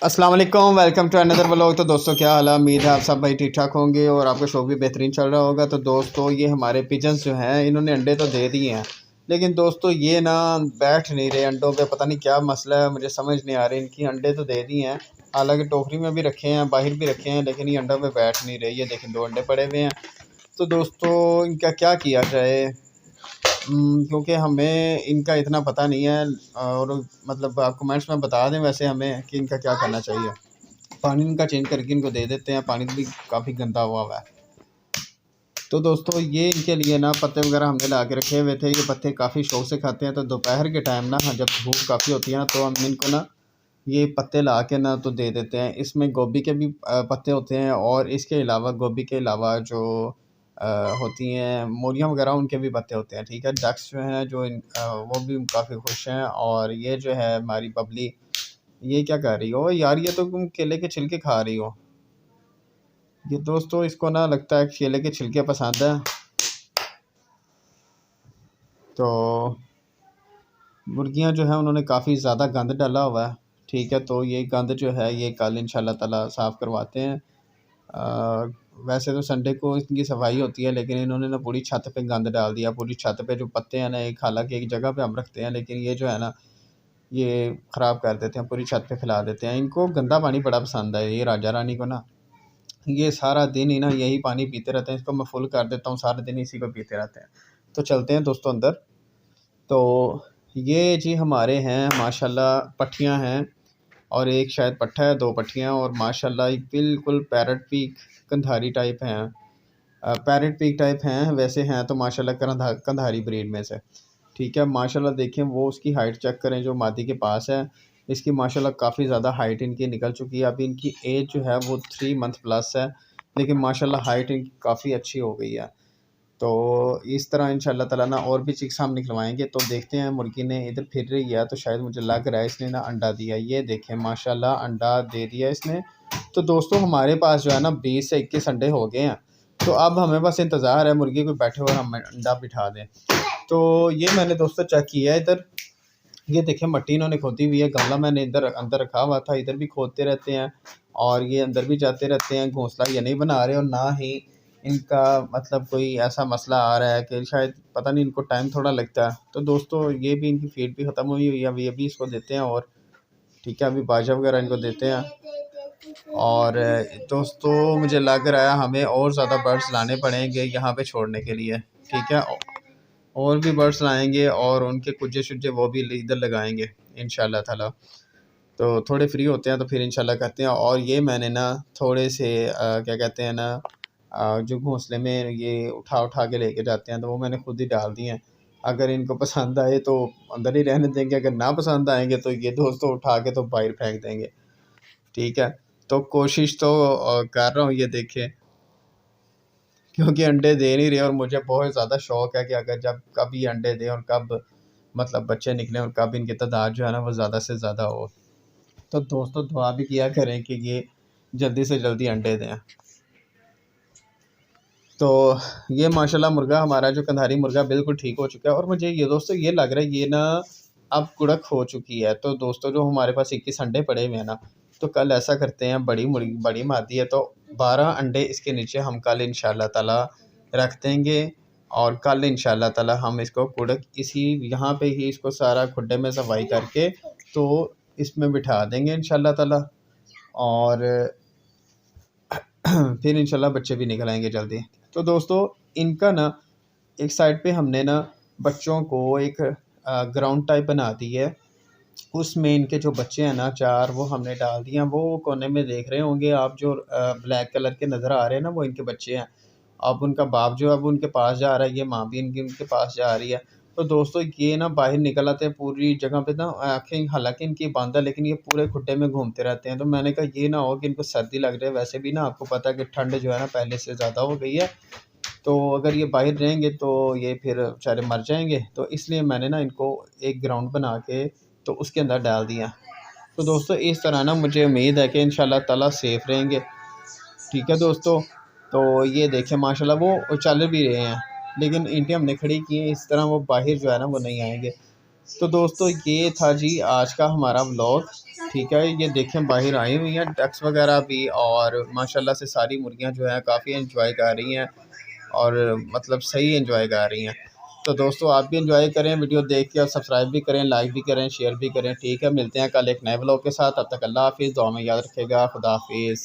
अस्सलाम वालेकुम, welcome to another vlog. तो दोस्तों क्या हाल है, उम्मीद है आप सब भाई ठीक ठाक होंगे और आपका शो भी बेहतरीन चल रहा होगा। तो दोस्तों ये हमारे पिजन्स जो हैं इन्होंने अंडे तो दे दिए हैं, लेकिन दोस्तों ये ना बैठ नहीं रहे अंडों पे। पता नहीं क्या मसला है, मुझे समझ नहीं आ रही। इनकी अंडे तो दे दिए हैं, हालांकि टोकरी में भी रखे हैं, बाहर भी रखे हैं, लेकिन ये अंडों पे बैठ नहीं रहे। ये देखें 2 अंडे पड़े हुए हैं। तो दोस्तों इनका क्या किया जाए, क्योंकि हमें इनका इतना पता नहीं है। और मतलब आप कमेंट्स में बता दें वैसे हमें कि इनका क्या करना चाहिए। पानी इनका चेंज करके इनको दे देते हैं, पानी भी काफ़ी गंदा हुआ है। तो दोस्तों ये इनके लिए ना पत्ते वगैरह हमने ला के रखे हुए थे। ये पत्ते काफ़ी शौक से खाते हैं। तो दोपहर के टाइम ना जब भूख काफ़ी होती है ना, तो हम इनको ना ये पत्ते ला के ना तो दे देते हैं। इसमें गोभी के भी पत्ते होते हैं, और इसके अलावा गोभी के अलावा जो अ, होती हैं मूलियाँ वगैरह, उनके भी पत्ते होते हैं। ठीक है, डक्स जो हैं जो वो भी काफ़ी खुश हैं। और ये जो है हमारी बबली, ये क्या कर रही हो यार, ये तो तुम केले के छिलके खा रही हो। ये दोस्तों इसको ना लगता है केले के छिलके पसंद है। तो मुर्गियां जो है उन्होंने काफ़ी ज़्यादा गंद डाला हुआ है। ठीक है, तो ये गंद जो है ये कल इंशाल्लाह ताला साफ़ करवाते हैं। वैसे तो संडे को इनकी सफाई होती है, लेकिन इन्होंने ना पूरी छत पे गंद डाल दिया। पूरी छत पे जो पत्ते हैं ना, एक हालांकि एक जगह पे हम रखते हैं, लेकिन ये जो है ना ये ख़राब कर देते हैं, पूरी छत पे फैला देते हैं। इनको गंदा पानी बड़ा पसंद है, ये राजा रानी को ना। ये सारा दिन ही ना यही पानी पीते रहते हैं। इसको मैं फुल कर देता हूँ, सारा दिन इसी को पीते रहते हैं। तो चलते हैं दोस्तों अंदर। तो ये जी हमारे हैं माशाल्लाह पट्ठियाँ हैं, और एक शायद पट्ठा है, 2 पट्ठियाँ। और माशाल्लाह ये बिल्कुल पैरट पीक कंधारी टाइप हैं। पैरट पीक टाइप हैं वैसे हैं तो माशाल्लाह कंधारी ब्रीड में से। ठीक है, माशाल्लाह देखें वो उसकी हाइट चेक करें जो मादी के पास है। इसकी माशाल्लाह काफ़ी ज़्यादा हाइट इनकी निकल चुकी है। अभी इनकी एज जो है वो 3 मंथ प्लस है, लेकिन माशाल्लाह हाइट इनकी काफ़ी अच्छी हो गई है। तो इस तरह इंशाल्लाह ताला ना और भी चिक्स हम निकलवाएंगे। तो देखते हैं, मुर्गी ने इधर फिर रही है, तो शायद मुझे लग रहा है इसने ना अंडा दिया। ये देखें माशाल्लाह अंडा दे दिया इसने। तो दोस्तों हमारे पास जो है ना 20 से 21 अंडे हो गए हैं। तो अब हमें बस इंतज़ार है मुर्गी को बैठे हुए हम अंडा बिठा दें। तो ये मैंने दोस्तों चेक किया है इधर। ये देखिए मट्टी इन्होंने खोदी हुई है, गमला मैंने इधर अंदर रखा हुआ था, इधर भी खोदते रहते हैं और ये अंदर भी जाते रहते हैं। घोंसला ये नहीं बना रहे, और ना ही इनका मतलब कोई ऐसा मसला आ रहा है कि शायद पता नहीं इनको टाइम थोड़ा लगता है। तो दोस्तों ये भी इनकी फीड भी ख़त्म हुई हुई है, अभी इसको देते हैं। और ठीक है, अभी बाजरा वगैरह इनको देते हैं। और दोस्तों मुझे लग रहा है हमें और ज़्यादा बर्ड्स लाने पड़ेंगे यहाँ पे छोड़ने के लिए। ठीक है, और भी बर्ड्स लाएंगे और उनके कुज्जे शुज्जे वो भी इधर लगाएंगे इंशाल्लाह ताला। तो थोड़े फ्री होते हैं तो फिर इंशाल्लाह करते हैं। और ये मैंने ना थोड़े से क्या कहते हैं ना, जो घोंसले में ये उठा उठा के लेके जाते हैं, तो वो मैंने खुद ही डाल दिए हैं। अगर इनको पसंद आए तो अंदर ही रहने देंगे, अगर ना पसंद आएंगे तो ये दोस्तों उठा के तो बाहर फेंक देंगे। ठीक है, तो कोशिश तो कर रहा हूँ, ये देखें, क्योंकि अंडे दे नहीं रहे। और मुझे बहुत ज़्यादा शौक़ है कि अगर जब कब ये अंडे दें और कब मतलब बच्चे निकलें और कब इनकी तादाद जो है ना वो ज़्यादा से ज़्यादा हो। तो दोस्तों दुआ भी किया करें कि ये जल्दी से जल्दी अंडे दें। तो ये माशाल्लाह मुर्गा हमारा जो कंधारी मुर्गा बिल्कुल ठीक हो चुका है। और मुझे ये दोस्तों ये लग रहा है ये ना अब कुड़क हो चुकी है। तो दोस्तों जो हमारे पास 21 अंडे पड़े हुए हैं ना, तो कल ऐसा करते हैं, बड़ी मुर्गी बड़ी मादी है तो 12 अंडे इसके नीचे हम कल इंशाल्लाह ताला रख देंगे। और कल इंशाल्लाह ताला हम इसको कुड़क इसी यहाँ पे ही इसको सारा खुड्डे में सफाई करके तो इसमें बिठा देंगे इंशाल्लाह ताला। और फिर इंशाल्लाह बच्चे भी निकल आएंगे जल्दी। तो दोस्तों इनका ना एक साइड पे हमने ना बच्चों को एक ग्राउंड टाइप बना दी है। उसमें इनके जो बच्चे हैं ना 4, वो हमने डाल दिए हैं। वो कोने में देख रहे होंगे आप, जो ब्लैक कलर के नज़र आ रहे हैं ना, वो इनके बच्चे हैं। अब उनका बाप जो है अब उनके पास जा रहा है, ये माँ भी इनकी उनके पास जा रही है। तो दोस्तों ये ना बाहर निकल आते हैं पूरी जगह पे ना, आँखें हालांकि इनकी बंद है लेकिन ये पूरे खुड्डे में घूमते रहते हैं। तो मैंने कहा ये ना हो कि इनको सर्दी लग जाए। वैसे भी ना आपको पता है कि ठंड जो है ना पहले से ज़्यादा हो गई है। तो अगर ये बाहर रहेंगे तो ये फिर बेचारे मर जाएंगे। तो इसलिए मैंने ना इनको एक ग्राउंड बना के तो उसके अंदर डाल दिया। तो दोस्तों इस तरह ना मुझे उम्मीद है कि इंशाल्लाह ताला सेफ़ रहेंगे। ठीक है दोस्तों, तो ये देखें माशाल्लाह वो चल भी रहे हैं, लेकिन ईंटें हमने खड़ी की हैं, इस तरह वो बाहर जो है ना वो नहीं आएंगे। तो दोस्तों ये था जी आज का हमारा व्लॉग। ठीक है, ये देखें बाहर आई हुई हैं डक्स वगैरह भी, और माशाल्लाह से सारी मुर्गियाँ जो हैं काफ़ी एंजॉय कर रही हैं और मतलब सही एंजॉय कर रही हैं। तो दोस्तों आप भी एंजॉय करें वीडियो देख के, और सब्सक्राइब भी करें, लाइक भी करें, शेयर भी करें। ठीक है, मिलते हैं कल एक नए ब्लॉग के साथ। तब तक अल्लाह हाफिज़, दुआ में याद रखिएगा। खुदा हाफिज़।